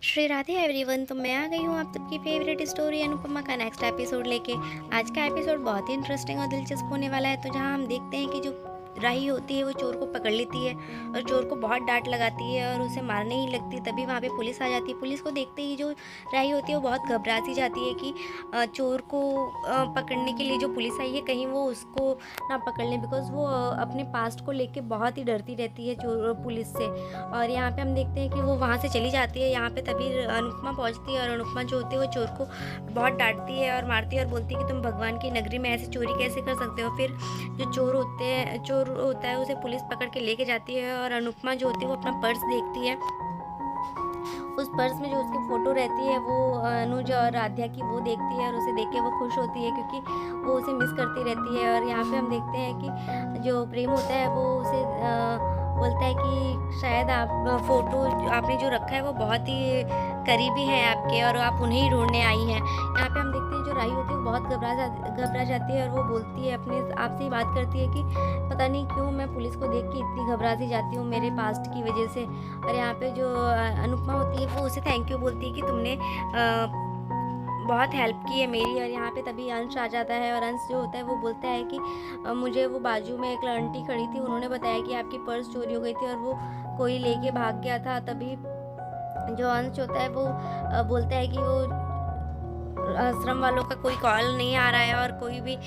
Shri Radhe everyone. तो मैं आ गई हूँ आप सबकी फेवरेट स्टोरी अनुपमा का नेक्स्ट एपिसोड लेके। आज का एपिसोड बहुत ही इंटरेस्टिंग और दिलचस्प होने वाला है। तो जहाँ हम देखते हैं कि जो राही होती है वो चोर को पकड़ लेती है और चोर को बहुत डांट लगाती है और उसे मारने ही लगती है। तभी वहाँ पे पुलिस आ जाती है। पुलिस को देखते ही जो राही होती है वो बहुत घबरा सी जाती है कि चोर को पकड़ने के लिए जो पुलिस आई है कहीं वो उसको ना पकड़ लें, बिकॉज वो अपने पास्ट को लेके बहुत ही डरती रहती है चोर पुलिस से। और यहाँ पे हम देखते हैं कि वो वहाँ से चली जाती है। यहाँ पे तभी अनुपमा पहुँचती है और अनुपमा जो होती है वो चोर को बहुत डांटती है और मारती है और बोलती है कि तुम भगवान की नगरी में ऐसी चोरी कैसे कर सकते हो। फिर जो चोर होता है उसे पुलिस पकड़ के लेके जाती है और अनुपमा जो होती है वो अपना पर्स देखती है। उस पर्स में जो उसकी फ़ोटो रहती है वो अनुज और राध्या की वो देखती है और उसे देख के वो खुश होती है क्योंकि वो उसे मिस करती रहती है। और यहाँ पे हम देखते हैं कि जो प्रेम होता है वो उसे बोलता है कि शायद आप फ़ोटो आपने जो रखा है वो बहुत ही करीबी है आपके और आप उन्हें ही ढूंढने आई हैं। यहाँ पे हम देखते हैं जो राही होती है वो बहुत घबरा जाती है और वो बोलती है, अपने आप से ही बात करती है कि पता नहीं क्यों मैं पुलिस को देख के इतनी घबरा सी जाती हूँ मेरे पास्ट की वजह से। और यहाँ पे जो अनुपमा होती है वो उसे थैंक यू बोलती है कि तुमने बहुत हेल्प की है मेरी। और यहाँ पे तभी अंश आ जाता है और अंश जो होता है वो बोलता है कि मुझे वो बाजू में एक आंटी खड़ी थी, उन्होंने बताया कि आपकी पर्स चोरी हो गई थी और वो कोई लेके भाग गया था। तभी जो अंश होता है वो बोलता है कि वो आश्रम वालों का कोई कॉल नहीं आ रहा है और कोई भी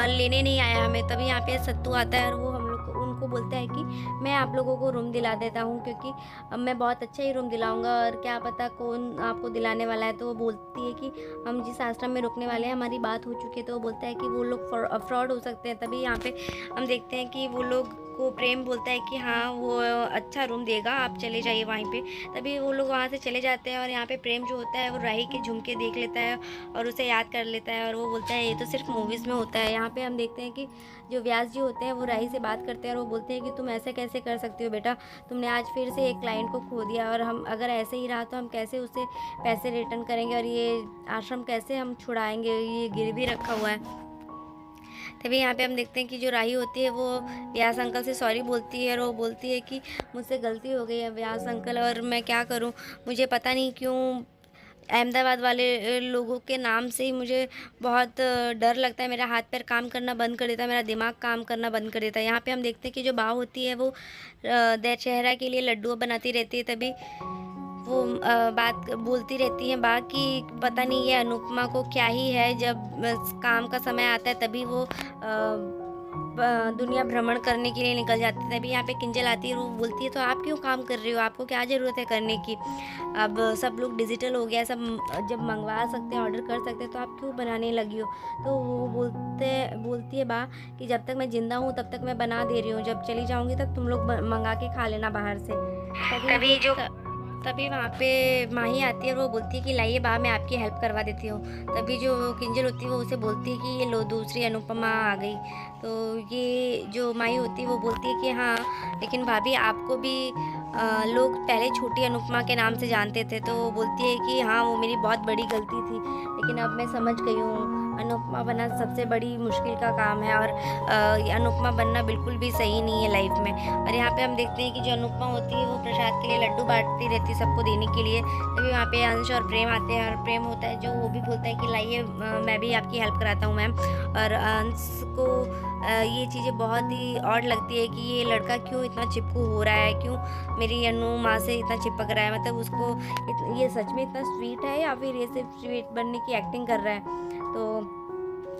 लेने नहीं आया हमें। तभी यहाँ पे सत्तू आता है और वो हम लोग उनको बोलता है कि मैं आप लोगों को रूम दिला देता हूँ क्योंकि अब मैं बहुत अच्छा ही रूम दिलाऊंगा और क्या पता कौन आपको दिलाने वाला है। तो वो बोलती है कि हम जिस आश्रम में रुकने वाले हैं हमारी बात हो चुकी है। तो वो बोलता है कि वो लोग फ्रॉड हो सकते हैं। तभी यहाँ पे हम देखते हैं कि वो लोग को प्रेम बोलता है कि हाँ वो अच्छा रूम देगा, आप चले जाइए वहीं पे। तभी वो लोग वहाँ से चले जाते हैं और यहाँ पे प्रेम जो होता है वो राही के झुमके देख लेता है और उसे याद कर लेता है और वो बोलता है ये तो सिर्फ मूवीज़ में होता है। यहाँ पे हम देखते हैं कि जो व्यास जी होते हैं वो राही से बात करते हैं और वो बोलते हैं कि तुम ऐसे कैसे कर सकती हो बेटा, तुमने आज फिर से एक क्लाइंट को खो दिया और हम अगर ऐसे ही रहा तो हम कैसे उसे पैसे रिटर्न करेंगे और ये आश्रम कैसे हम छुड़ाएंगे, ये गिरवी रखा हुआ है। तभी यहाँ पे हम देखते हैं कि जो राही होती है वो व्यास अंकल से सॉरी बोलती है और वो बोलती है कि मुझसे गलती हो गई है व्यास अंकल और मैं क्या करूँ, मुझे पता नहीं क्यों अहमदाबाद वाले लोगों के नाम से ही मुझे बहुत डर लगता है। मेरा हाथ पैर काम करना बंद कर देता है, मेरा दिमाग काम करना बंद कर देता है। यहाँ पे हम देखते हैं कि जो बाव होती है वो दशहरा के लिए लड्डू बनाती रहती है। तभी वो बात बोलती रहती हैं बा कि पता नहीं ये अनुपमा को क्या ही है, जब काम का समय आता है तभी वो दुनिया भ्रमण करने के लिए निकल जाती है। तभी यहाँ पे किंजल आती है और वो बोलती है तो आप क्यों काम कर रही हो, आपको क्या ज़रूरत है करने की, अब सब लोग डिजिटल हो गया, सब जब मंगवा सकते हैं ऑर्डर कर सकते हैं तो आप क्यों बनाने लगी हो। तो वो बोलती है बा कि जब तक मैं ज़िंदा हूँ तब तक मैं बना दे रही हूँ, जब चली जाऊँगी तब तुम लोग मंगा के खा लेना बाहर से। तभी वहाँ पे माही आती है और वो बोलती है कि लाइए बा मैं आपकी हेल्प करवा देती हूँ। तभी जो किंजल होती है वो उसे बोलती है कि ये लो दूसरी अनुपमा आ गई। तो ये जो माही होती है वो बोलती है कि हाँ लेकिन भाभी आपको भी लोग पहले छोटी अनुपमा के नाम से जानते थे। तो वो बोलती है कि हाँ वो मेरी बहुत बड़ी गलती थी लेकिन अब मैं समझ गई हूँ अनुपमा बनना सबसे बड़ी मुश्किल का काम है और ये अनुपमा बनना बिल्कुल भी सही नहीं है लाइफ में। और यहाँ पे हम देखते हैं कि जो अनुपमा होती है वो प्रसाद के लिए लड्डू बांटती रहती है सबको देने के लिए। तभी वहाँ पे अंश और प्रेम आते हैं और प्रेम होता है जो वो भी बोलता है कि लाइए मैं भी आपकी हेल्प कराता हूँ मैम। और अंश को ये चीज़ें बहुत ही ऑड लगती है कि ये लड़का क्यों इतना चिपकू हो रहा है, क्यों मेरी अनु माँ से इतना चिपक रहा है, मतलब उसको ये सच में इतना स्वीट है या फिर ये सिर्फ स्वीट बनने की एक्टिंग कर रहा है। तो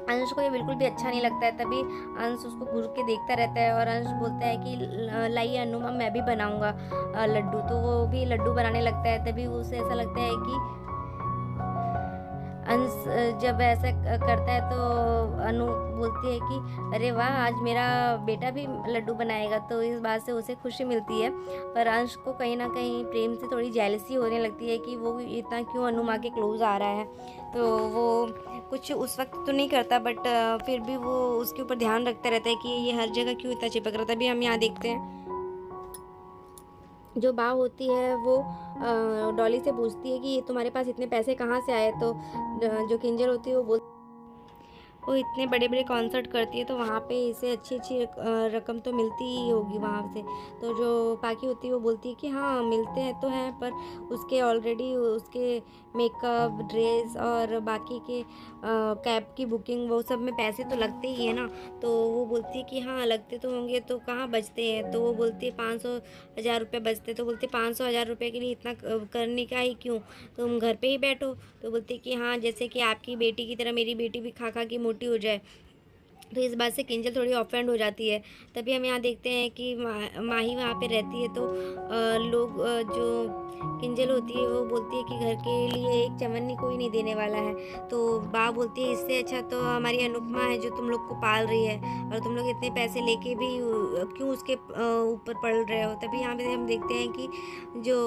अंश को ये बिल्कुल भी अच्छा नहीं लगता है। तभी अंश उसको घूर के देखता रहता है और अंश बोलता है कि लाइए अनुमा मैं भी बनाऊंगा लड्डू। तो वो भी लड्डू बनाने लगता है। तभी उसे ऐसा लगता है कि अंश जब ऐसा करता है तो अनु बोलती है कि अरे वाह आज मेरा बेटा भी लड्डू बनाएगा। तो इस बात से उसे खुशी मिलती है। पर अंश को कहीं ना कहीं प्रेम से थोड़ी जेलसी होने लगती है कि वो इतना क्यों अनु माँ के क्लोज आ रहा है। तो वो कुछ उस वक्त तो नहीं करता बट फिर भी वो उसके ऊपर ध्यान रखता रहता है कि ये हर जगह क्यों इतना चिपक रहा है। तभी हम यहाँ देखते हैं जो बा होती है वो डॉली से पूछती है कि तुम्हारे पास इतने पैसे कहाँ से आए। तो जो किंजल होती है वो वो इतने बड़े बड़े कॉन्सर्ट करती है तो वहाँ पे इसे अच्छी अच्छी रकम तो मिलती ही होगी वहाँ से। तो जो पाकी होती है वो बोलती है कि हाँ मिलते हैं तो हैं, पर उसके ऑलरेडी उसके मेकअप, ड्रेस और बाकी के कैब की बुकिंग वो सब में पैसे तो लगते ही है ना। तो वो बोलती है कि हाँ लगते तो होंगे, तो कहाँ बचते हैं। तो वो बोलती है 500,000 रुपये बचते। तो बोलती है 500,000 रुपये के लिए इतना करने का ही क्यों, तुम घर पे ही बैठो। तो बोलती है कि हाँ जैसे कि आपकी बेटी की तरह मेरी बेटी भी खा खा के मोटी हो जाए। तो इस बात से किंजल थोड़ी ऑफेंड हो जाती है। तभी हम यहाँ देखते हैं कि माही वहाँ पे रहती है। तो लोग जो किंजल होती है वो बोलती है कि घर के लिए एक चवन्नी कोई नहीं देने वाला है। तो बा बोलती है इससे अच्छा तो हमारी अनुपमा है जो तुम लोग को पाल रही है, और तुम लोग इतने पैसे लेके भी क्यों उसके ऊपर पड़ रहे हो। तभी यहाँ पे हम देखते हैं कि जो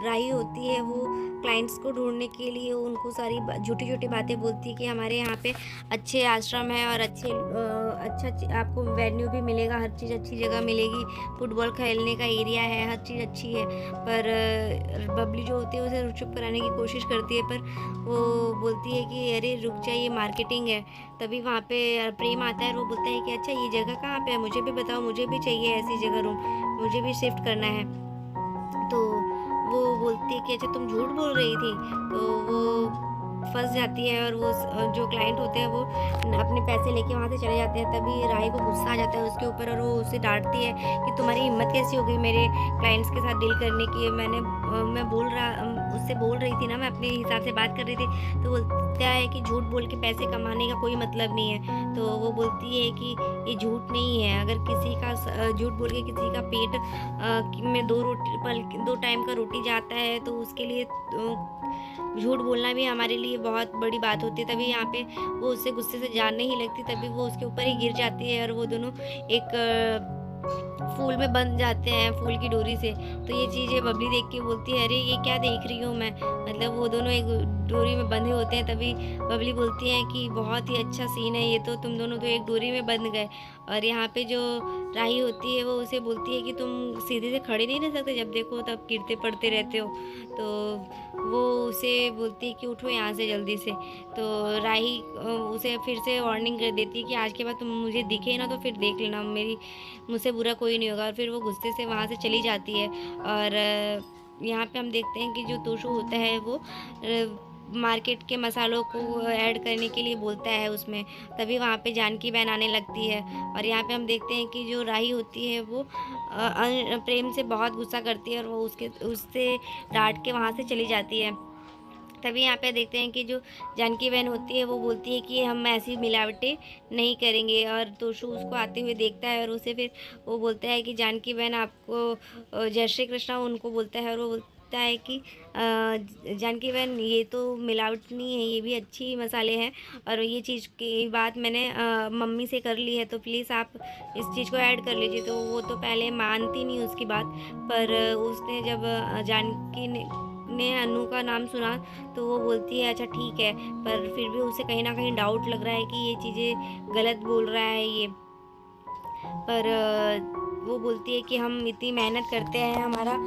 राही होती है वो क्लाइंट्स को ढूंढने के लिए उनको सारी झूठी झूठी बातें बोलती है कि हमारे यहाँ पे अच्छे आश्रम है और अच्छा आपको वेन्यू भी मिलेगा, हर चीज़ अच्छी जगह मिलेगी, फुटबॉल खेलने का एरिया है, हर चीज़ अच्छी है। पर बबली जो होती है उसे चुप कराने की कोशिश करती है, पर वो बोलती है कि अरे रुक जाइए, मार्केटिंग है। तभी वहाँ पे प्रेम आता है और वो बोलता है कि अच्छा ये जगह कहाँ पे है, मुझे भी बताओ, मुझे भी चाहिए ऐसी जगह रूम, मुझे भी शिफ्ट करना है। तो वो बोलती है कि अच्छा तुम झूठ बोल रही थी। तो वो फंस जाती है और वो जो क्लाइंट होते हैं वो अपने पैसे लेके वहाँ से चले जाते हैं। तभी राही को गुस्सा आ जाता है उसके ऊपर और वो उसे डांटती है कि तुम्हारी हिम्मत कैसी हो गई मेरे क्लाइंट्स के साथ डील करने की। मैं उससे बोल रही थी ना, मैं अपने हिसाब से बात कर रही थी। तो बोलता है कि झूठ बोल के पैसे कमाने का कोई मतलब नहीं है। तो वो बोलती है कि ये झूठ नहीं है, अगर किसी का झूठ बोल के किसी का पेट में दो टाइम का रोटी जाता है तो उसके लिए झूठ बोलना भी हमारे लिए बहुत बड़ी बात होती है। तभी यहाँ पे वो उससे गुस्से से जानने ही लगती, तभी वो उसके ऊपर ही गिर जाती है और वो दोनों एक फूल में बंध जाते हैं, फूल की डोरी से। तो ये चीज़ें बबली देख के बोलती है अरे ये क्या देख रही हूँ मैं, मतलब वो दोनों एक डोरी में बंधे होते हैं। तभी बबली बोलती है कि बहुत ही अच्छा सीन है ये, तो तुम दोनों तो एक डोरी में बंध गए। और यहाँ पे जो राही होती है वो उसे बोलती है कि तुम सीधे से खड़े नहीं रह सकते, जब देखो तब गिरते पड़ते रहते हो। तो वो उसे बोलती है कि उठो यहाँ से जल्दी से। तो राही उसे फिर से वार्निंग कर देती है कि आज के बाद तुम मुझे दिखे ना तो फिर देख लेना, मुझसे बुरा कोई नहीं होगा। और फिर वो गुस्से से वहाँ से चली जाती है। और यहाँ पे हम देखते हैं कि जो तोशु होता है वो मार्केट के मसालों को ऐड करने के लिए बोलता है उसमें। तभी वहाँ पे जानकी बहन आने लगती है। और यहाँ पे हम देखते हैं कि जो राही होती है वो प्रेम से बहुत गुस्सा करती है और वो उससे डांट के वहाँ से चली जाती है। तभी यहाँ पे देखते हैं कि जो जानकी बहन होती है वो बोलती है कि हम ऐसी मिलावटें नहीं करेंगे। और तोशु उसको आते हुए देखता है और उसे फिर वो बोलता है कि जानकी बहन आपको जय श्री कृष्णा उनको बोलता है। और वो बोलता है कि जानकी बहन ये तो मिलावट नहीं है, ये भी अच्छी मसाले हैं, और ये चीज़ की बात मैंने मम्मी से कर ली है, तो प्लीज़ आप इस चीज़ को ऐड कर लीजिए। तो वो तो पहले मानती नहीं उसकी बात, पर उसने जब जानकी ने अनु का नाम सुना तो वो बोलती है अच्छा ठीक है, पर फिर भी उसे कहीं ना कहीं डाउट लग रहा है कि ये चीज़ें गलत बोल रहा है ये। पर वो बोलती है कि हम इतनी मेहनत करते हैं, हमारा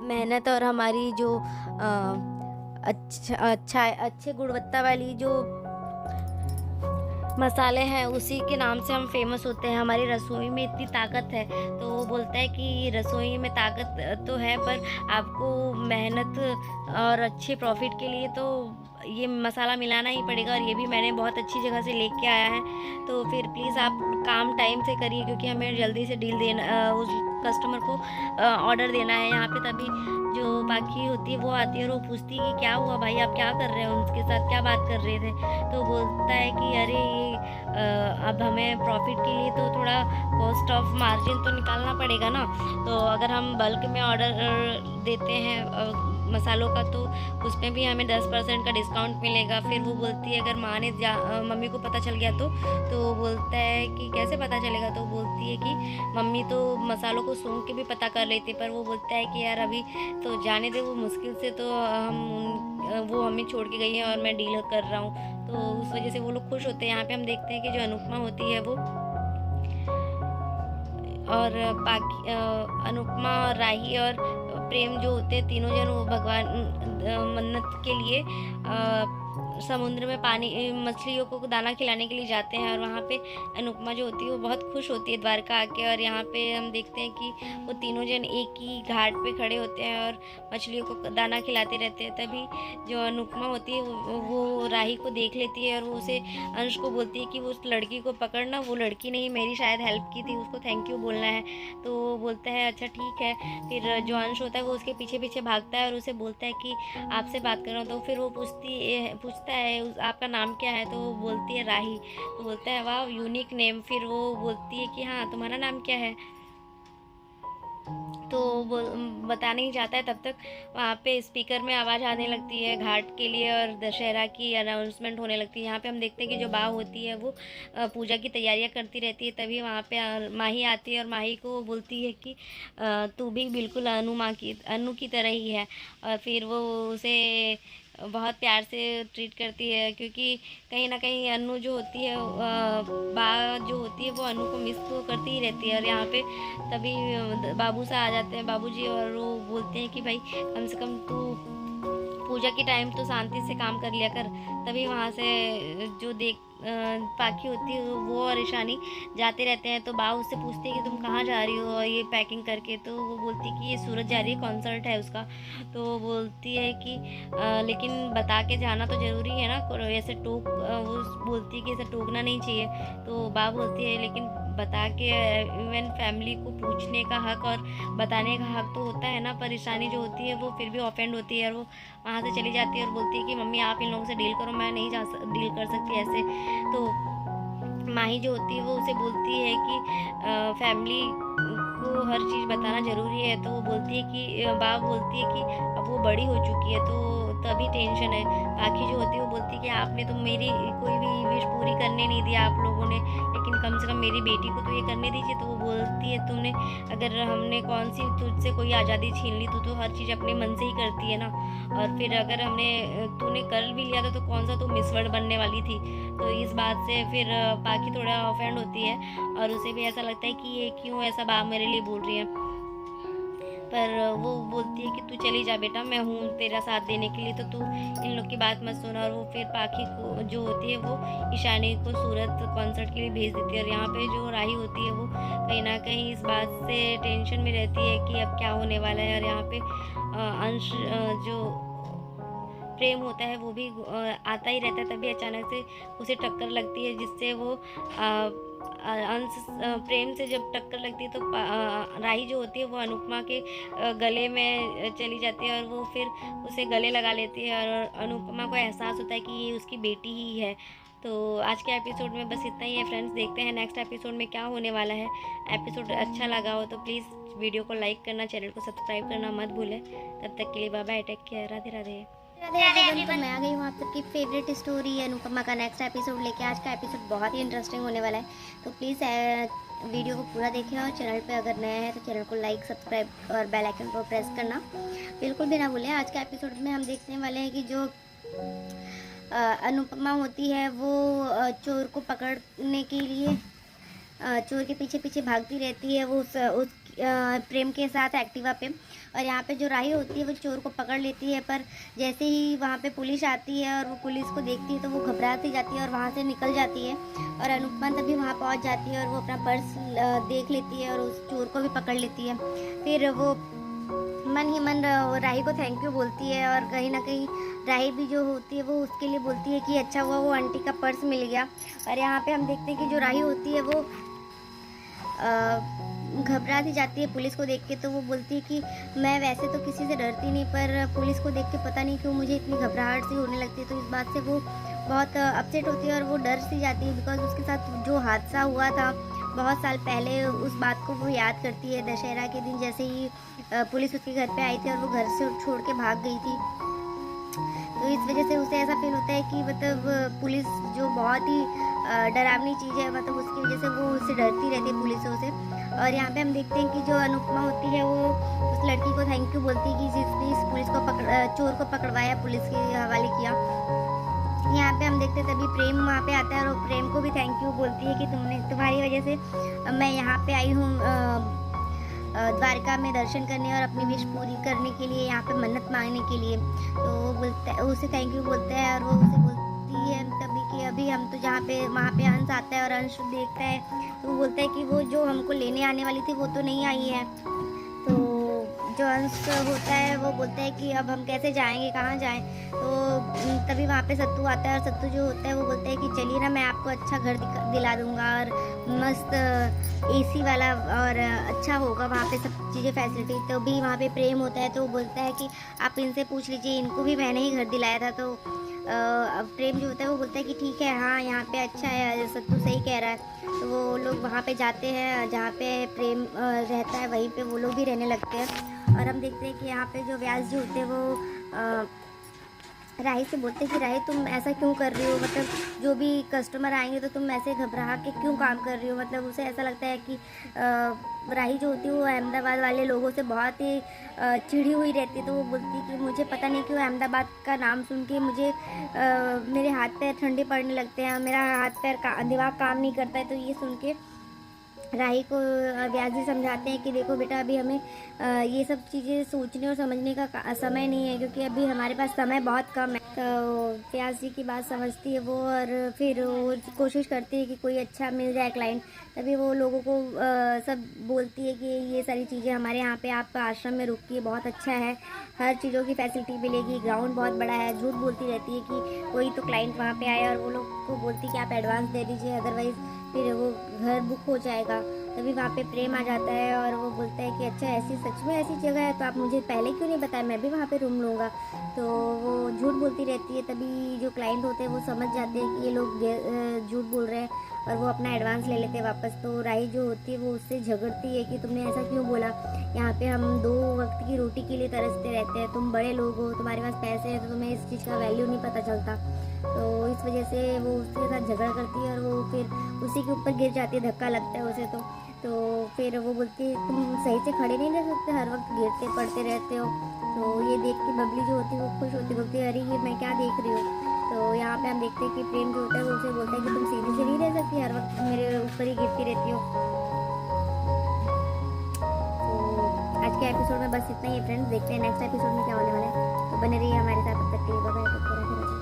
मेहनत और हमारी जो अच्छे गुणवत्ता वाली जो मसाले हैं उसी के नाम से हम फेमस होते हैं, हमारी रसोई में इतनी ताकत है। तो वो बोलता है कि रसोई में ताकत तो है, पर आपको मेहनत और अच्छे प्रॉफिट के लिए तो ये मसाला मिलाना ही पड़ेगा, और ये भी मैंने बहुत अच्छी जगह से लेके आया है। तो फिर प्लीज़ आप काम टाइम से करिए, क्योंकि हमें जल्दी से डील देना, उस कस्टमर को ऑर्डर देना है यहाँ पे। तभी जो बाकी होती है वो आती है और वो पूछती है कि क्या हुआ भाई, आप क्या कर रहे हो, उनके साथ क्या बात कर रहे थे। तो बोलता है कि अरे ये अब हमें प्रॉफिट के लिए तो थोड़ा कॉस्ट ऑफ मार्जिन तो निकालना पड़ेगा ना। तो अगर हम बल्क में ऑर्डर देते हैं मसालों का तो उसमें भी हमें 10% का डिस्काउंट मिलेगा। फिर वो बोलती है अगर माँ ने मम्मी को पता चल गया तो वो बोलता है कि कैसे पता चलेगा। तो बोलती है कि मम्मी तो मसालों को सूंघ के भी पता कर लेती, पर वो बोलता है कि यार अभी तो जाने दे, वो मुश्किल से तो वो हमें छोड़ के गई है और मैं डील कर रहा हूँ। तो उस वजह से वो लोग खुश होते हैं। यहाँ पे हम देखते हैं कि जो अनुपमा होती है वो और बाकी अनुपमा और राही और प्रेम जो होते हैं तीनों जन वो भगवान मन्नत के लिए समुद्र में पानी मछलियों को दाना खिलाने के लिए जाते हैं और वहाँ पे अनुपमा जो होती है वो बहुत खुश होती है द्वारका आके। और यहाँ पे हम देखते हैं कि वो तीनों जन एक ही घाट पे खड़े होते हैं और मछलियों को दाना खिलाते रहते हैं। तभी जो अनुपमा होती है वो राही को देख लेती है और वो उसे अंश को बोलती है कि वो उस लड़की को पकड़ना, वो लड़की नहीं मेरी शायद हेल्प की थी, उसको थैंक यू बोलना है। तो वो बोलता है अच्छा ठीक है। फिर जो अंश होता है वो उसके पीछे पीछे भागता है और उसे बोलता है कि आपसे बात कर रहा हूँ। तो फिर वो पूछता है आपका नाम क्या है। तो वो बोलती है राही। तो बोलता है वाह यूनिक नेम। फिर वो बोलती है कि हाँ तुम्हारा नाम क्या है। तो वो बता नहीं चाहता है। तब तक वहाँ पे स्पीकर में आवाज़ आने लगती है घाट के लिए और दशहरा की अनाउंसमेंट होने लगती है। यहाँ पे हम देखते हैं कि जो बाव होती है वो पूजा की तैयारियाँ करती रहती है। तभी वहाँ पे माही आती है और माही को वो बोलती है कि तू भी बिल्कुल अनु की तरह ही है। और फिर वो उसे बहुत प्यार से ट्रीट करती है, क्योंकि कहीं ना कहीं अनु जो होती है बा जो होती है वो अनु को मिस तो करती ही रहती है। और यहाँ पे तभी बाबू सा आ जाते हैं, बाबूजी, और वो बोलते हैं कि भाई कम से कम तू पूजा के टाइम तो शांति से काम कर लिया कर। तभी वहाँ से जो पाखी होती है वो और ईशानी जाते रहते हैं। तो बाबू उससे पूछती है कि तुम कहाँ जा रही हो ये पैकिंग करके। तो वो बोलती है कि ये सूरत जा रही है, कॉन्सर्ट है उसका। तो वो बोलती है कि लेकिन बता के जाना तो ज़रूरी है ना, ऐसे टोक वो बोलती है कि ऐसे टोकना नहीं चाहिए। तो बाबू बोलती है लेकिन बता के इवन फैमिली को पूछने का हक और बताने का हक तो होता है ना। परेशानी जो होती है वो फिर भी ऑफेंड होती है और वो वहाँ से चली जाती है और बोलती है कि मम्मी आप इन लोगों से डील करो, मैं नहीं डील कर सकती ऐसे। तो माही जो होती है वो उसे बोलती है कि फैमिली को हर चीज़ बताना ज़रूरी है। तो वो बोलती है कि बाप बोलती है कि अब वो बड़ी हो चुकी है तो तभी टेंशन है। पाखी जो होती है वो बोलती है कि आपने तो मेरी कोई भी विश पूरी करने नहीं दिया आप लोगों ने, लेकिन कम से कम मेरी बेटी को तो ये करने दीजिए। तो वो बोलती है तुमने अगर हमने कौन सी तुझसे कोई आज़ादी छीन ली, तू तो हर चीज़ अपने मन से ही करती है ना। और फिर अगर तूने कर भी लिया था तो कौन सा तू मिसवर्ड बनने वाली थी। तो इस बात से फिर पाखी थोड़ा ऑफेंड होती है और उसे भी ऐसा लगता है कि ये क्यों ऐसा बाप मेरे लिए बोल रही है। पर वो बोलती है कि तू चली जा बेटा, मैं हूँ तेरा साथ देने के लिए, तो तू इन लोग की बात मत सुना। और वो फिर पाखी को जो होती है वो ईशानी को सूरत कॉन्सर्ट के लिए भेज देती है। और यहाँ पे जो राही होती है वो कहीं ना कहीं इस बात से टेंशन में रहती है कि अब क्या होने वाला है। और यहाँ पे अंश जो प्रेम होता है वो भी आता ही रहता है। तभी अचानक से उसे टक्कर लगती है, जिससे वो अंश प्रेम से जब टक्कर लगती है तो राही जो होती है वो अनुपमा के गले में चली जाती है और वो फिर उसे गले लगा लेती है। और अनुपमा को एहसास होता है कि ये उसकी बेटी ही है। तो आज के एपिसोड में बस इतना ही है फ्रेंड्स। देखते हैं नेक्स्ट एपिसोड में क्या होने वाला है। एपिसोड अच्छा लगा हो तो प्लीज़ वीडियो को लाइक करना, चैनल को सब्सक्राइब करना मत भूलें। तब तक के लिए bye bye, take care, Radhe Radhe. तो मैं आ गई हूँ आप सबकी फेवरेट स्टोरी अनुपमा का नेक्स्ट एपिसोड लेके। आज का एपिसोड बहुत ही इंटरेस्टिंग होने वाला है, तो प्लीज़ वीडियो को पूरा देखें। और चैनल पे अगर नया है तो चैनल को लाइक, सब्सक्राइब और बेल आइकन को प्रेस करना बिल्कुल भी ना भूलें। आज का एपिसोड में हम देखने वाले हैं कि जो अनुपमा होती है वो चोर को पकड़ने के लिए चोर के पीछे पीछे भागती रहती है वो उस प्रेम के साथ एक्टिवा पे। और यहाँ पे जो राही होती है वो चोर को पकड़ लेती है, पर जैसे ही वहाँ पे पुलिस आती है और वो पुलिस को देखती है तो वो घबराती जाती है और वहाँ से निकल जाती है। और अनुपमा तभी वहाँ पहुँच जाती है और वो अपना पर्स देख लेती है और उस चोर को भी पकड़ लेती है। फिर वो मन ही मन राही को थैंक यू बोलती है और कहीं ना कहीं राही भी जो होती है वो उसके लिए बोलती है कि अच्छा हुआ वो आंटी का पर्स मिल गया। और यहाँ पे हम देखते हैं कि जो राही होती है वो घबरा सी जाती है पुलिस को देख के। तो वो बोलती है कि मैं वैसे तो किसी से डरती नहीं, पर पुलिस को देख के पता नहीं क्यों मुझे इतनी घबराहट सी होने लगती है। तो इस बात से वो बहुत अपसेट होती है और वो डर सी जाती है, बिकॉज उसके साथ जो हादसा हुआ था बहुत साल पहले उस बात को वो याद करती है। दशहरा के दिन जैसे ही पुलिस उसके घर पे आई थी और वो घर से छोड़ के भाग गई थी, तो इस वजह से उसे ऐसा फील होता है कि मतलब पुलिस जो बहुत ही डरावनी चीज़ है, मतलब उसकी वजह से वो उससे डरती रहती है पुलिसों से। और यहाँ पे हम देखते हैं कि जो अनुपमा होती है वो उस लड़की को थैंक यू बोलती है कि जिसने इस पुलिस को चोर को पकड़वाया, पुलिस के हवाले किया। यहाँ पे हम देखते हैं तभी प्रेम वहाँ पे आता है और प्रेम को भी थैंक यू बोलती है कि तुम्हारी वजह से मैं यहाँ पे आई हूँ द्वारका में दर्शन करने और अपनी विश पूरी करने के लिए, यहाँ पे मन्नत मांगने के लिए। तो वो बोलता है, उसे थैंक यू बोलता है और वो उसे होती है तभी कि अभी हम तो जहाँ पे वहाँ पे अंश आता है और अंश देखता है तो वो बोलता है कि वो जो हमको लेने आने वाली थी वो तो नहीं आई है। तो जो अंश होता है वो बोलता है कि अब हम कैसे जाएंगे, कहाँ जाएं। तो तभी वहाँ पे सत्तू आता है और सत्तू जो होता है वो बोलता है कि चलिए ना, मैं आपको अच्छा घर दिला दूंगा और मस्त एसी वाला और अच्छा होगा वहाँ पे सब चीज़ें फैसिलिटी। तो भी वहाँ पे प्रेम होता है तो वो बोलता है कि आप इनसे पूछ लीजिए, इनको भी मैंने ही घर दिलाया था। तो प्रेम जो होता है वो बोलता है कि ठीक है, हाँ यहाँ पे अच्छा है, सत्तू सही कह रहा है। तो वो लोग वहाँ पे जाते हैं जहाँ पे प्रेम रहता है, वहीं पे वो लोग भी रहने लगते हैं। और हम देखते हैं कि यहाँ पे जो व्यास जी होते हैं वो राही से बोलते हैं कि राही तुम ऐसा क्यों कर रही हो, मतलब जो भी कस्टमर आएंगे तो तुम ऐसे घबरा के क्यों काम कर रही हो। मतलब उसे ऐसा लगता है कि राही जो होती है वो अहमदाबाद वाले लोगों से बहुत ही चिढ़ी हुई रहती है। तो वो बोलती है कि मुझे पता नहीं क्यों अहमदाबाद का नाम सुन के मुझे मेरे हाथ पैर ठंडे पड़ने लगते हैं, मेरा हाथ पैर का दिमाग काम नहीं करता है। तो ये सुन के राही को व्यास जी समझाते हैं कि देखो बेटा, अभी हमें ये सब चीज़ें सोचने और समझने का समय नहीं है, क्योंकि अभी हमारे पास समय बहुत कम है। तो व्यास जी की बात समझती है वो, और फिर वो कोशिश करती है कि कोई अच्छा मिल जाए क्लाइंट। तभी वो लोगों को सब बोलती है कि ये सारी चीज़ें हमारे यहाँ पे आप आश्रम में रुकिए, बहुत अच्छा है, हर चीज़ों की फैसिलिटी मिलेगी, ग्राउंड बहुत बड़ा है। झूठ बोलती रहती है कि कोई तो क्लाइंट वहाँ पे आए और वो लोग को बोलती है कि आप एडवांस दे दीजिए, अदरवाइज़ फिर वो घर बुक हो जाएगा। तभी वहाँ पे प्रेम आ जाता है और वो बोलता है कि अच्छा, ऐसी सच में ऐसी जगह है तो आप मुझे पहले क्यों नहीं बताया, मैं भी वहाँ पे रूम लूँगा। तो वो झूठ बोलती रहती है। तभी जो क्लाइंट होते हैं वो समझ जाते हैं कि ये लोग झूठ बोल रहे हैं और वो अपना एडवांस ले लेते हैं वापस। तो राही जो होती है वो उससे झगड़ती है कि तुमने ऐसा क्यों बोला, यहाँ पे हम 2 वक्त की रोटी के लिए तरसते रहते हैं, तुम बड़े लोग हो, तुम्हारे पास पैसे हैं, तो तुम्हें इस चीज़ का वैल्यू नहीं पता चलता। तो इस वजह से वो उसके साथ झगड़ा करती है और वो फिर उसी के ऊपर गिर जाती है, धक्का लगता है उसे। तो फिर वो बोलती है तुम सही से खड़े नहीं रह सकते, हर वक्त गिरते पड़ते रहते हो। तो ये देख के बबली जो होती है वो खुश होती, बोलती है अरे ये मैं क्या देख रही हूँ। तो यहाँ पे हम देखते हैं कि प्रेम जो होता है वो उसे बोलता है कि तुम सीधी से नहीं रह सकती, हर वक्त मेरे ऊपर ही गिरती रहती हो। तो आज के एपिसोड में बस इतना ही है फ्रेंड्स, देखते हैं नेक्स्ट एपिसोड में क्या होने वाला है। तो बने रहिए हमारे साथ, तब तक के लिए बाय बाय।